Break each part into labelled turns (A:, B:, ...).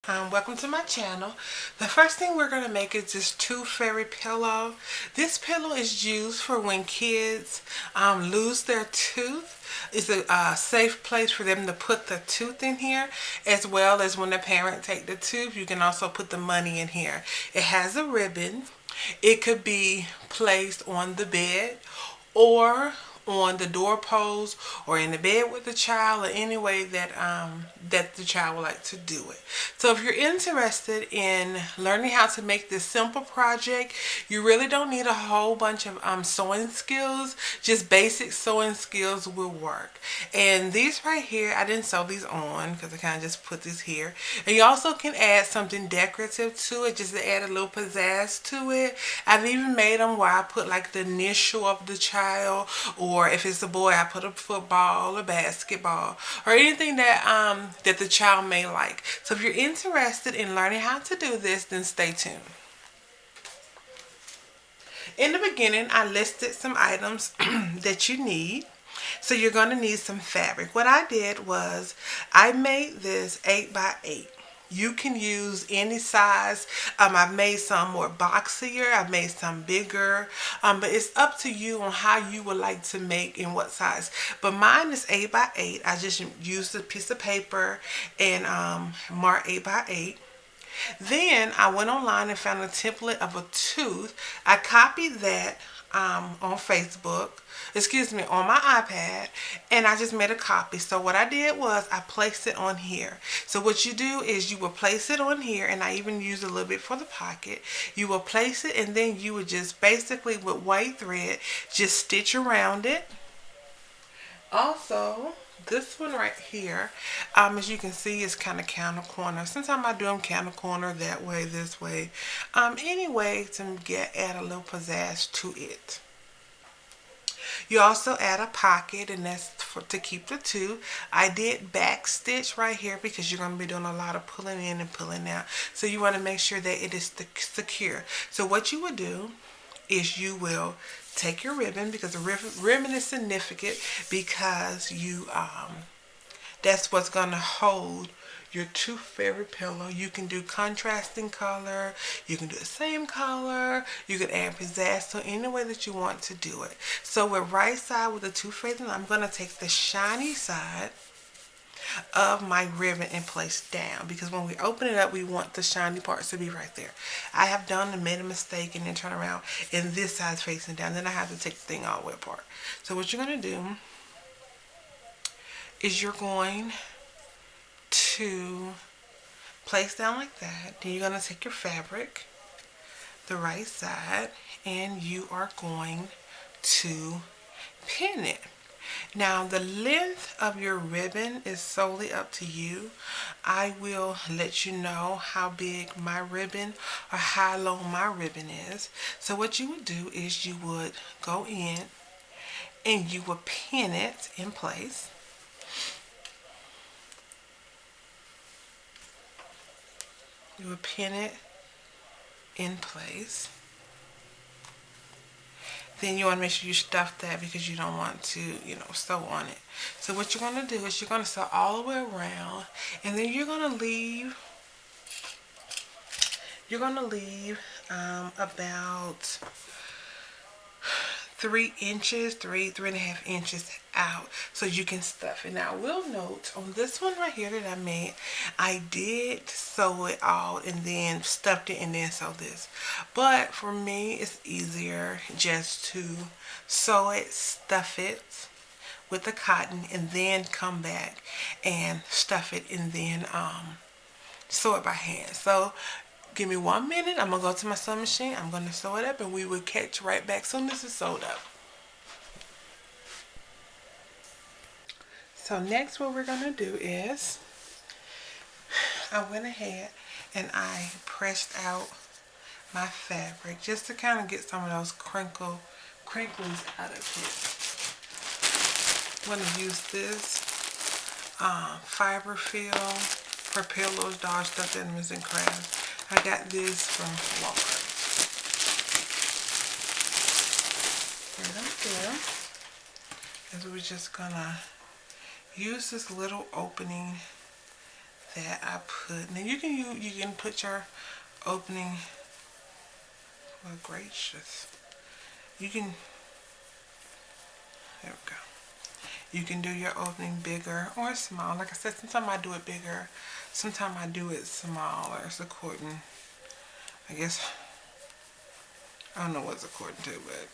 A: Welcome to my channel. The first thing we're going to make is this tooth fairy pillow. This pillow is used for when kids lose their tooth. It's a safe place for them to put the tooth in here, as well as when the parent take the tooth, you can also put the money in here. It has a ribbon. It could be placed on the bed or on the doorpost or in the bed with the child, or any way that that the child would like to do it. So if you're interested in learning how to make this simple project, you really don't need a whole bunch of sewing skills. Just basic sewing skills will work. And these right here, I didn't sew these on because I kind of just put this here. And you also can add something decorative to it, just to add a little pizzazz to it. I've even made them where I put like the initial of the child, or if it's a boy, I put a football or basketball or anything that that the child may like. So if you're interested in learning how to do this, then stay tuned. In the beginning, I listed some items that you need. So you're going to need some fabric. What I did was I made this 8 by 8. You can use any size. I've made some more boxier. I've made some bigger. But it's up to you on how you would like to make and what size. But mine is 8 by 8. I just used a piece of paper and marked 8 by 8. Then I went online and found a template of a tooth. I copied that on Facebook, excuse me, on my iPad, and I just made a copy. So what I did was I placed it on here. So what you do is you will place it on here, and I even used a little bit for the pocket. You will place it, and then you would just basically with white thread just stitch around it. Also, this one right here, as you can see, is kind of counter corner. Sometimes I do them counter corner that way, this way. Anyway, to add a little pizzazz to it. You also add a pocket, and that's to keep the two. I did back stitch right here because you're going to be doing a lot of pulling in and pulling out. So you want to make sure that it is secure. So what you would do is you will take your ribbon, because the ribbon is significant, because you that's what's going to hold your tooth fairy pillow. You can do contrasting color, you can do the same color, you can add pizzazz, so any way that you want to do it. So with right side with the tooth fairy, I'm going to take the shiny side of my ribbon and place down, because when we open it up, we want the shiny parts to be right there. I have done and made a mistake and then turn around and this side's facing down, then I have to take the thing all the way apart. So what you're going to do is you're going to place down like that. Then you're going to take your fabric, the right side, and you are going to pin it. Now the length of your ribbon is solely up to you. I will let you know how big my ribbon or how long my ribbon is. So what you would do is you would go in and you would pin it in place. You would pin it in place. Then you want to make sure you stuff that, because you don't want to, sew on it. So what you're going to do is you're going to sew all the way around, and then you're going to leave about 3 inches, three and a half inches out, so you can stuff it. Now I will note on this one right here that I made, I did sew it all and then stuffed it and then sew this. But for me, it's easier just to sew it, stuff it with the cotton, and then come back and stuff it, and then sew it by hand. So give me 1 minute. I'm going to go to my sewing machine. I'm going to sew it up, and we will catch right back soon as it's sewed up. So next what we're going to do is I went ahead and I pressed out my fabric just to kind of get some of those crinkles out of it. I'm going to use this fiber fill for pillows, doll stuff, and missing crafts. I got this from Walmart. Right up there. And we're just gonna use this little opening that I put. Now you can put your opening. Well, gracious. You can. There we go. You can do your opening bigger or small. Like I said, sometimes I do it bigger. Sometimes I do it smaller. It's according. I guess I don't know what's according to, but.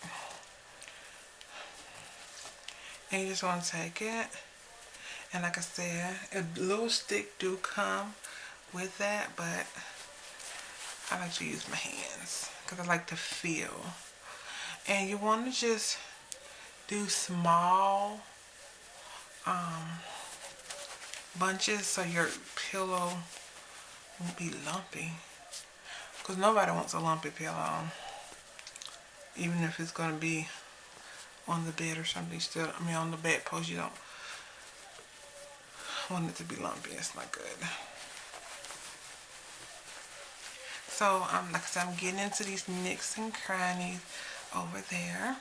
A: And you just want to take it. And like I said, a little stick do come with that, but I like to use my hands because I like to feel. And you want to just do small bunches so your pillow won't be lumpy. Because nobody wants a lumpy pillow. Even if it's going to be on the bed or something, still, I mean on the bed post, you don't want it to be lumpy. It's not good. So, like I said, I'm getting into these nicks and crannies over there.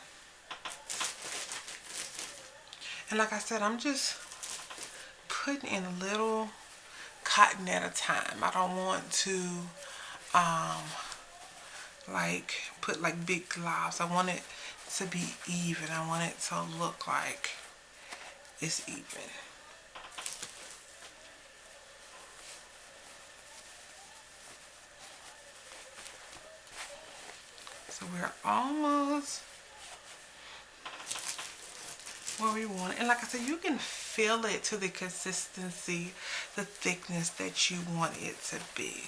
A: And like I said, I'm just putting in a little cotton at a time. I don't want to, like, put like big globs. I want it to be even. I want it to look like it's even. So we're almost where we want it. And like I said, you can feel it to the consistency, the thickness that you want it to be.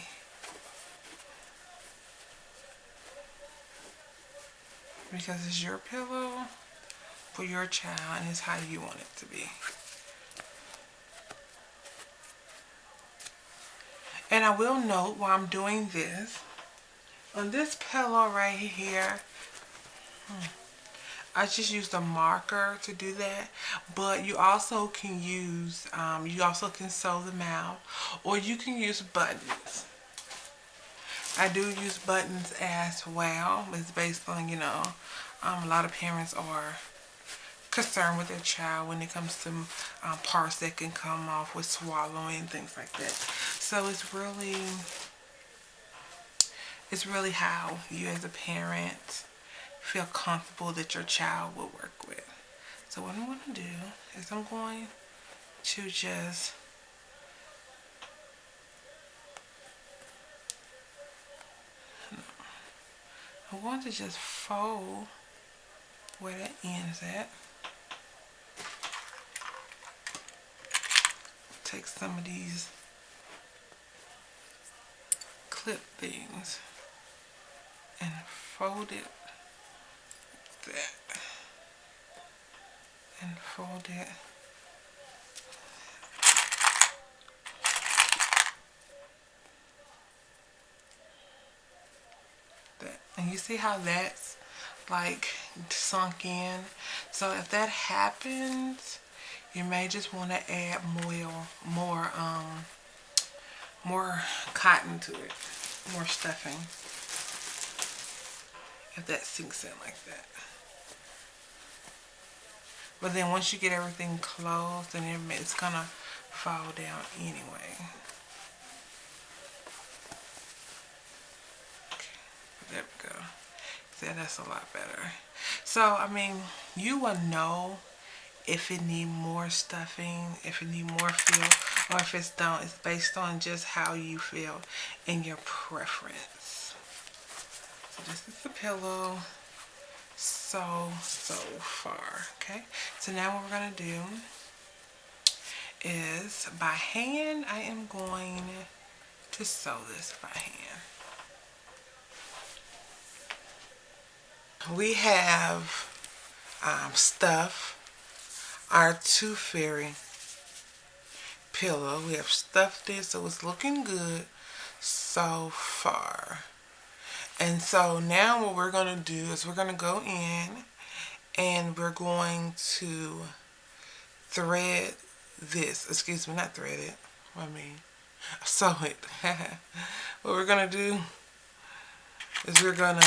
A: Because it's your pillow for your child and it's how you want it to be. And I will note while I'm doing this, on this pillow right here, I just used a marker to do that, but you also can use, you also can sew them out, or you can use buttons. I do use buttons as well. It's based on, you know, a lot of parents are concerned with their child when it comes to parts that can come off with swallowing, things like that. So it's really how you as a parent feel comfortable that your child will work with. So what I'm going to do is I'm going to just fold where that ends at. Take some of these clip things and fold it like that, and fold it that. And you see how that's like sunk in? So if that happens, you may just want to add more cotton to it, more stuffing, if that sinks in like that. But then once you get everything closed, then it's gonna fall down anyway. Okay, there we go. See, that's a lot better. So, I mean, you will know if it need more stuffing, if it need more fill, or if it's don't. It's based on just how you feel and your preference. So this is the pillow so far. Okay, so now what we're gonna do is by hand, I am going to sew this by hand. We have stuff our Tooth Fairy pillow. We have stuffed it, so it's looking good so far. And so now what we're going to do is we're going to go in and we're going to thread this. Excuse me, not thread it. I mean, sew it. What we're going to do is we're going to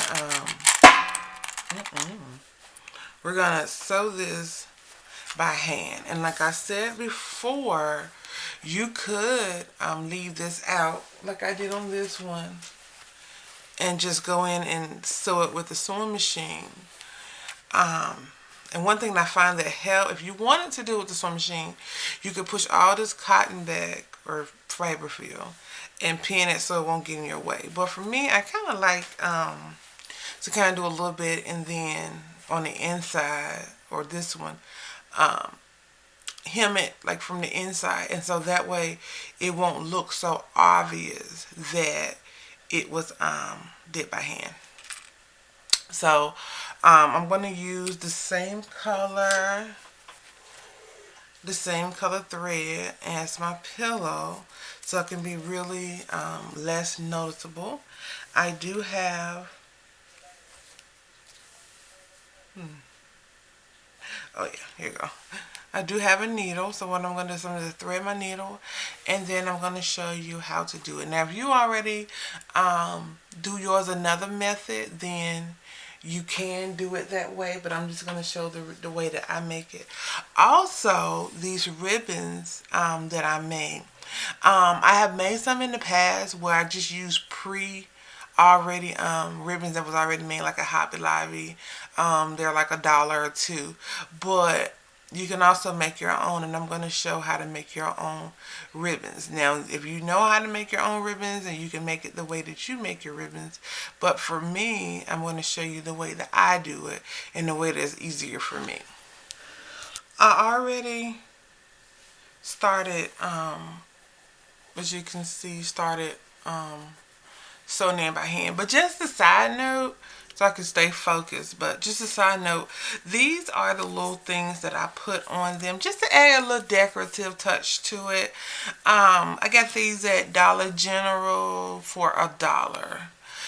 A: sew this by hand. And like I said before, You could leave this out like I did on this one and just go in and sew it with the sewing machine. Um, and one thing that I find that help, if you wanted to do it with the sewing machine, you could push all this cotton back or fiber fill and pin it so it won't get in your way. But for me, I kind of like to kind of do a little bit and then on the inside, or this one, um, hem it like from the inside, and so that way it won't look so obvious that it was did by hand. So I'm going to use the same color thread as my pillow so it can be really less noticeable. I do have, oh yeah, here you go. I do have a needle, so what I'm going to do is I'm going to thread my needle, and then I'm going to show you how to do it. Now, if you already do yours another method, then you can do it that way, but I'm just going to show the way that I make it. Also, these ribbons that I made, I have made some in the past where I just use already ribbons that was already made, like a Hobby Lobby. They're like $1 or $2, but you can also make your own, and I'm going to show how to make your own ribbons. Now, if you know how to make your own ribbons, and you can make it the way that you make your ribbons, but for me, I'm going to show you the way that I do it and the way that's easier for me. I already started, as you can see, sewing in by hand. But just a side note, so I can stay focused, but just a side note, these are the little things that I put on them just to add a little decorative touch to it. I got these at Dollar General for $1.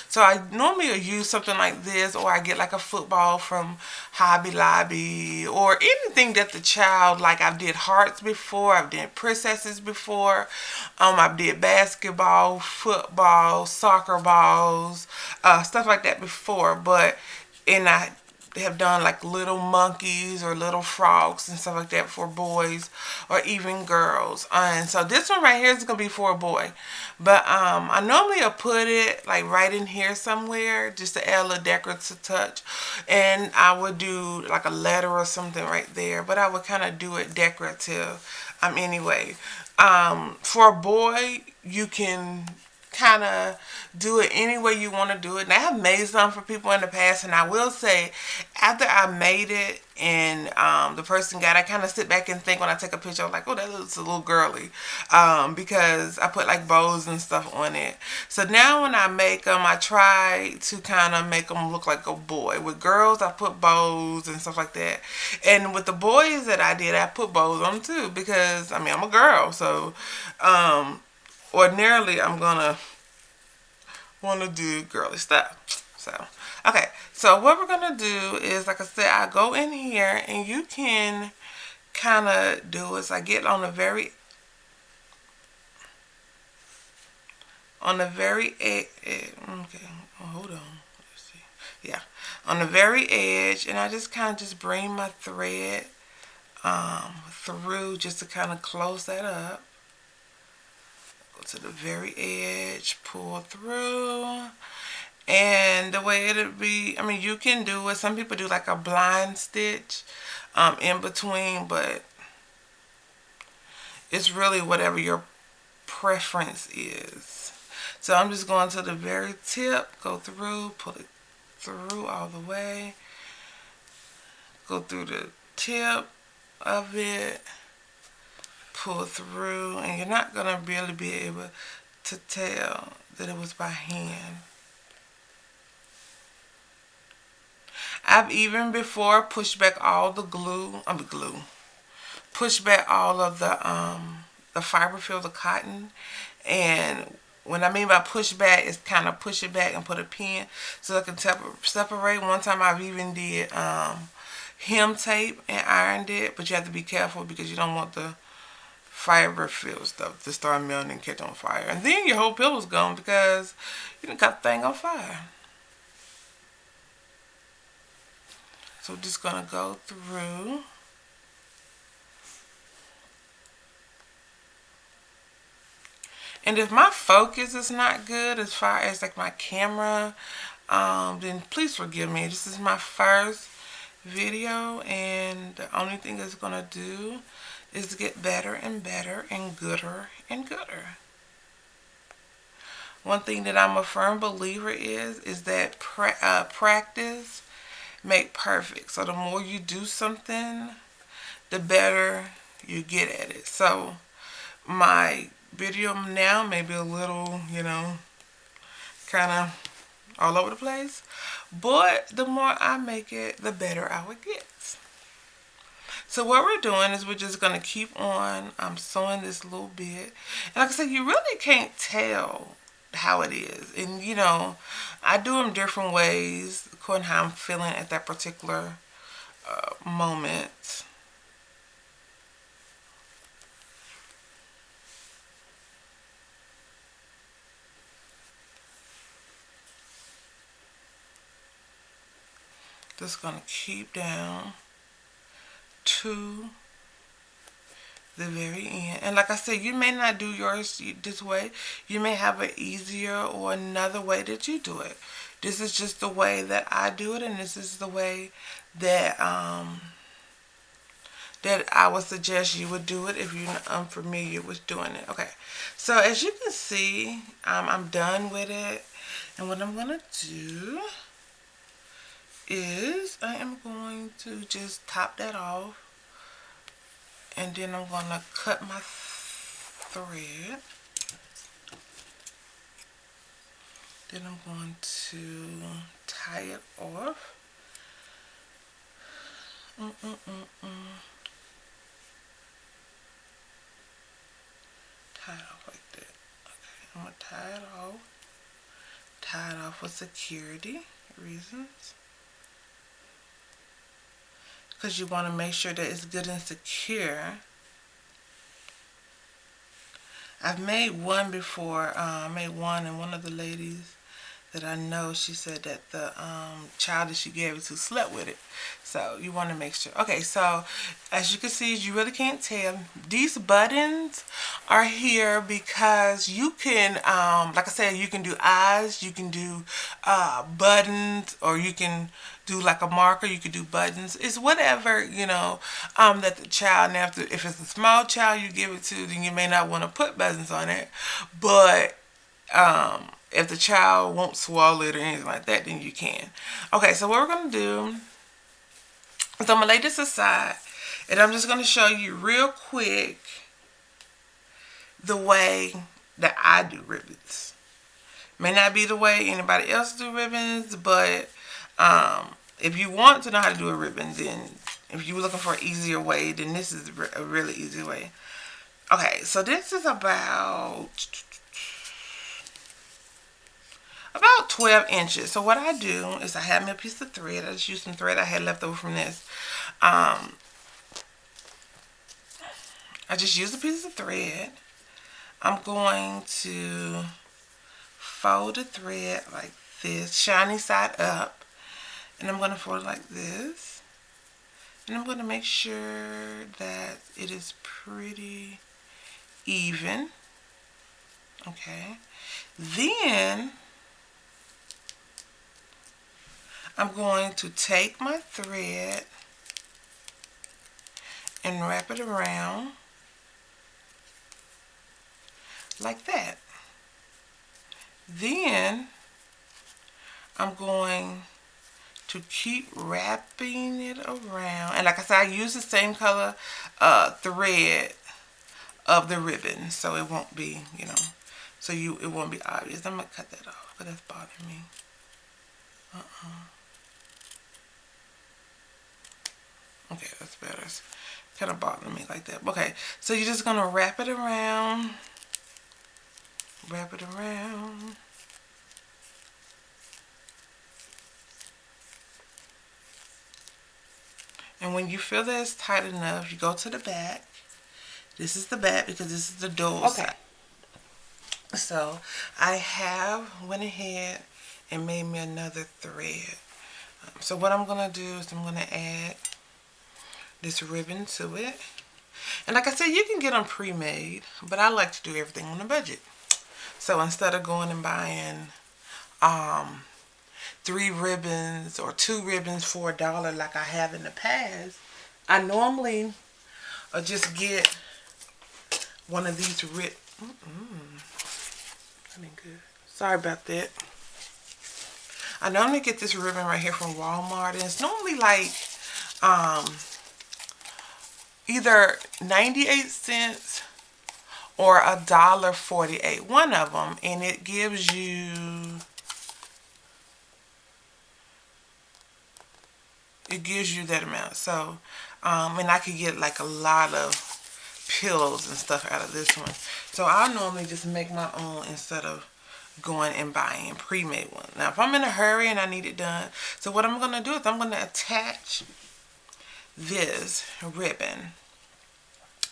A: So I normally use something like this, or I get like a football from Hobby Lobby, or anything that the child, like I've did hearts before, I've did princesses before, I've did basketball, football, soccer balls, stuff like that before, and I have done like little monkeys or little frogs and stuff like that for boys or even girls. And so this one right here is gonna be for a boy, but I normally will put it like right in here somewhere just to add a little decorative touch, and I would do like a letter or something right there, but I would kind of do it decorative anyway. For a boy, you can kind of do it any way you want to do it. And I have made some for people in the past, and I will say, after I made it and the person got it, I kind of sit back and think when I take a picture, I'm like, oh, that looks a little girly, because I put like bows and stuff on it. So now when I make them, I try to kind of make them look like a boy. With girls, I put bows and stuff like that. And with the boys that I did, I put bows on too, because I mean, I'm a girl, so ordinarily I'm gonna want to do girly stuff. So, okay. So what we're going to do is, like I said, I go in here, and you can kind of do is I get on the very edge. Okay. Oh, hold on. Let's see. Yeah. On the very edge, and I just kind of just bring my thread through just to kind of close that up. Go to the very edge, pull through. And the way it'll be, I mean, you can do it. Some people do like a blind stitch in between, but it's really whatever your preference is. So I'm just going to the very tip, go through, pull it through all the way, go through the tip of it, pull through, and you're not going to really be able to tell that it was by hand. I've even before pushed back all the push back all of the fiber fill, the cotton, and what I mean by push back is kind of push it back and put a pin so I can separate. One time I've even did hem tape and ironed it, but you have to be careful because you don't want the fiber fill stuff to start melting and catch on fire, and then your whole pillow's gone because you done got the thing on fire. So we're just gonna go through. And if my focus is not good as far as like my camera, then please forgive me. This is my first video, and the only thing it's gonna do is get better and better and gooder and gooder. One thing that I'm a firm believer is that practice make perfect. So the more you do something, the better you get at it. So my video now may be a little, kind of all over the place, but the more I make it, the better I would get. So what we're doing is we're just going to keep on sewing this little bit. And like I said, you really can't tell how it is. And, I do them different ways according to how I'm feeling at that particular moment. Just going to keep down to the very end. And like I said, you may not do yours this way. You may have an easier or another way that you do it. This is just the way that I do it, and this is the way that that I would suggest you would do it if you're unfamiliar with doing it. Okay, so as you can see, I'm done with it, and what I'm gonna do is I am going to just top that off, and then I'm gonna cut my thread. Then I'm going to tie it off. Tie it off like that. Okay, I'm gonna tie it off. Tie it off for security reasons, because you want to make sure that it's good and secure. I've made one before. I made one, and one of the ladies that I know, she said that the child that she gave it to slept with it. So you want to make sure. Okay, so as you can see, you really can't tell. These buttons are here because you can, like I said, you can do eyes, you can do buttons, or you can do like a marker, you could do buttons. It's whatever, that the child, now if it's a small child you give it to, then you may not want to put buttons on it. But if the child won't swallow it or anything like that, then you can. Okay, so what we're going to do is I'm going to lay this aside, and I'm just going to show you real quick the way that I do ribbons. May not be the way anybody else do ribbons, but if you want to know how to do a ribbon, then if you're looking for an easier way, then this is a really easy way. Okay, so this is about 12 inches. So what I do is I have me a piece of thread. I just used some thread I had left over from this. I just used a piece of thread. I'm going to fold the thread like this, shiny side up, and I'm going to fold it like this. And I'm going to make sure that it is pretty even. Okay. Then I'm going to take my thread and wrap it around like that. Then I'm going to keep wrapping it around, and like I said, I use the same color thread of the ribbon, so it won't be, it won't be obvious. I'm gonna cut that off because that's bothering me. Okay, that's better. It's kind of bothering me like that. Okay, so you're just gonna wrap it around. Wrap it around. And when you feel that it's tight enough, you go to the back. This is the back because this is the dual side. So I went ahead and made me another thread. So what I'm going to do is I'm going to add this ribbon to it. And like I said, you can get them pre-made, but I like to do everything on a budget. So instead of going and buying um, 3 ribbons or 2 ribbons for $1 like I have in the past, I normally just get one of these I mean, good. Sorry about that. I normally get this ribbon right here from Walmart, and it's normally like um, either 98 cents or $1.48. One of them, and it gives you that amount. So, and I could get like a lot of pillows and stuff out of this one. So I normally just make my own instead of going and buying pre-made one. Now, if I'm in a hurry and I need it done, so what I'm going to do is I'm going to attach this ribbon.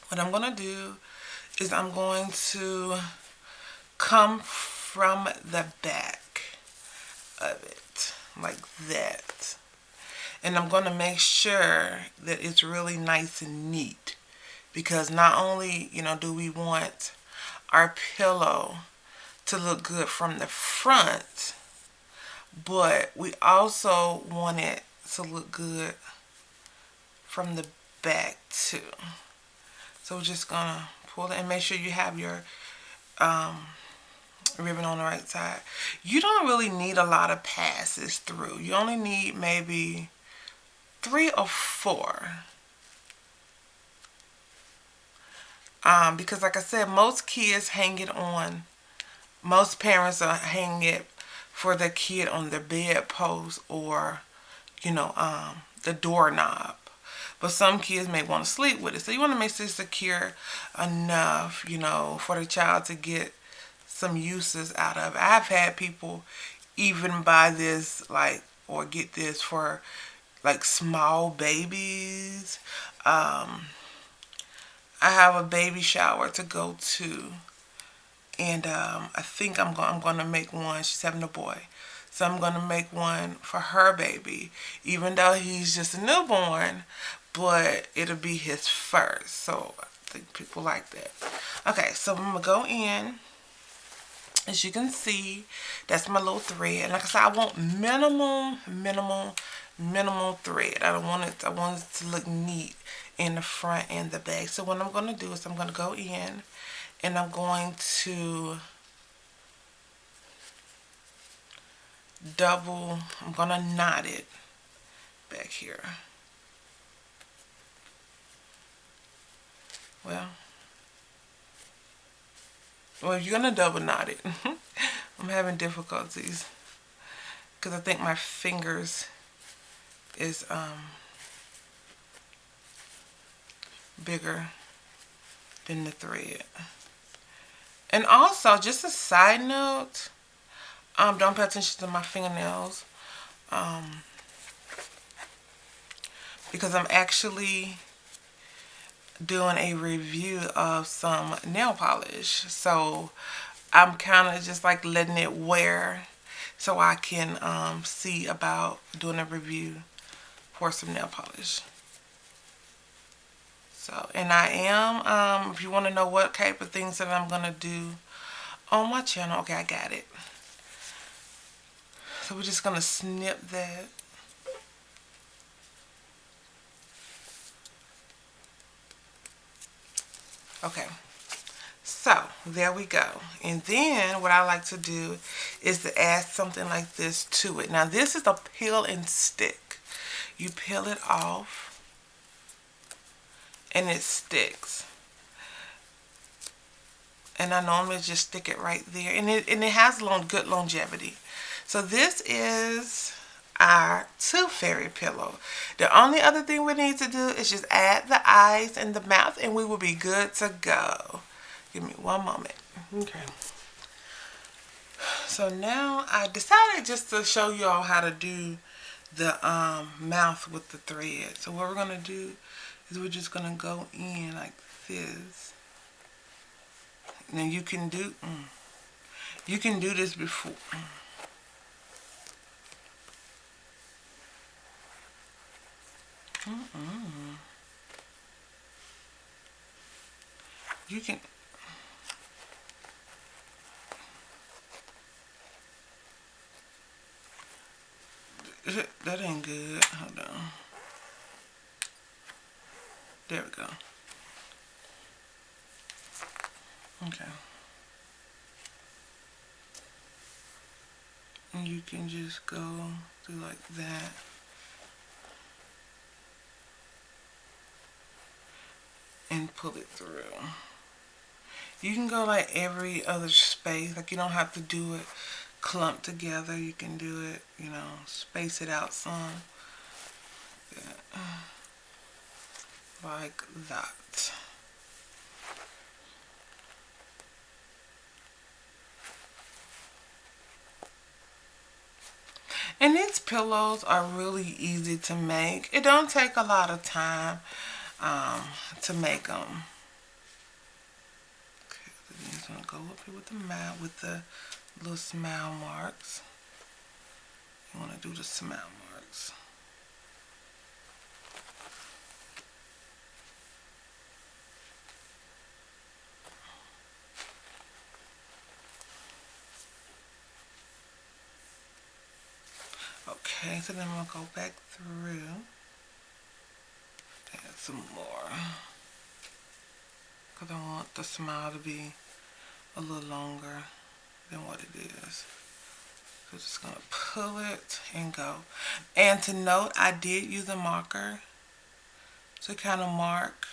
A: What I'm going to do is I'm going to come from the back of it like that. And I'm going to make sure that it's really nice and neat, because not only, do we want our pillow to look good from the front, but we also want it to look good from the back too. So we're just gonna pull it and make sure you have your ribbon on the right side. You don't really need a lot of passes through. You only need maybe 3 or 4. Because like I said, most kids hang it on, most parents are hanging it for their kid on their bedpost or, the doorknob. But some kids may want to sleep with it. So you want to make sure it's secure enough, for the child to get some uses out of it. I've had people even buy this, like, or get this for, like, small babies. I have a baby shower to go to. And I think I'm going to make one. She's having a boy. So I'm going to make one for her baby, even though he's just a newborn, but it'll be his first. So I think people like that. Okay, so I'm going to go in. As you can see, that's my little thread. And like I said, I want minimal thread. I want it to look neat in the front and the back. So what I'm going to do is I'm going to go in and I'm going to I'm going to knot it back here. Well, you're going to double knot it. I'm having difficulties because I think my fingers is bigger than the thread. And also, just a side note, don't pay attention to my fingernails, because I'm actually doing a review of some nail polish. So I'm kind of just like letting it wear so I can see about doing a review for some nail polish. So, and I am, if you want to know what type of things that I'm going to do on my channel, okay, I got it. So we're just going to snip that. Okay, so there we go. And then what I like to do is to add something like this to it. Now this is a peel and stick. You peel it off and it sticks. And I normally just stick it right there. And it has good longevity. So this is our tooth fairy pillow. The only other thing we need to do is just add the eyes and the mouth and we will be good to go. Give me one moment. Okay. So now I decided just to show you all how to do the mouth with the thread. So what we're going to do is we're just going to go in like this. Now you can do this before. You can That ain't good. Hold on. There we go. Okay. And you can just go through like that. And pull it through. You can go like every other space. Like you don't have to do it clumped together. You can do it, you know, space it out some. Yeah. Like that. And these pillows are really easy to make. It don't take a lot of time to make them. Okay, then you're gonna go up here with the mouth with the little smile marks. You want to do the smile marks. Okay, so then I'm gonna go back through. Add some more. Because I want the smile to be a little longer than what it is. So just gonna pull it and go. And to note, I did use a marker to kind of mark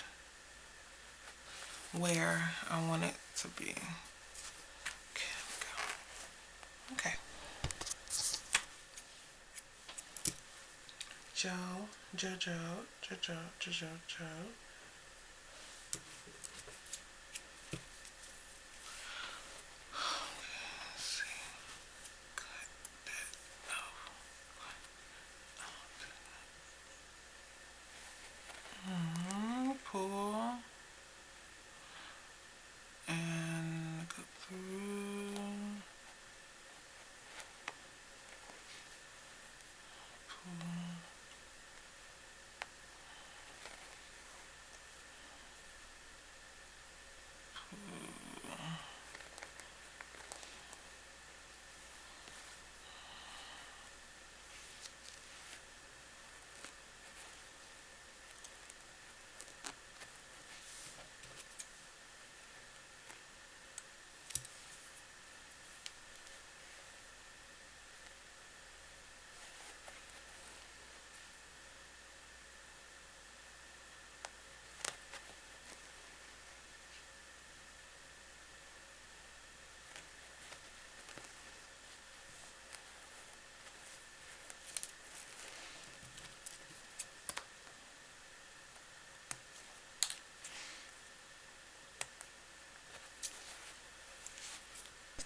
A: where I want it to be. Okay, go. Okay. Joe, Joe. Let's see. Cut that off. Pull and go through. Pull.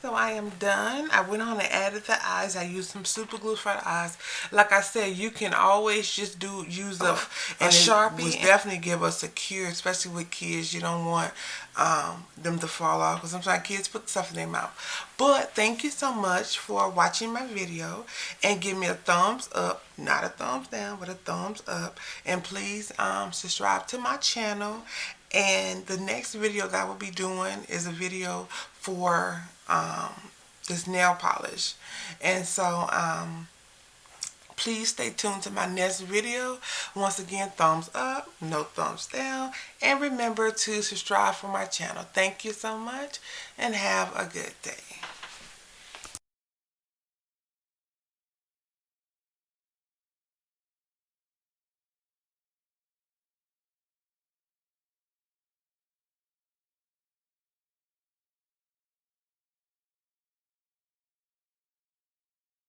A: So I am done. I went on and added the eyes. I used some super glue for the eyes. Like I said, you can always just use a Sharpie. It definitely give us a cure, especially with kids. You don't want them to fall off because sometimes kids put stuff in their mouth. But thank you so much for watching my video and give me a thumbs up, not a thumbs down, but a thumbs up. And please subscribe to my channel. And the next video that I will be doing is a video for this nail polish. And so please stay tuned to my next video. Once again, thumbs up, no thumbs down. And remember to subscribe for my channel. Thank you so much and have a good day.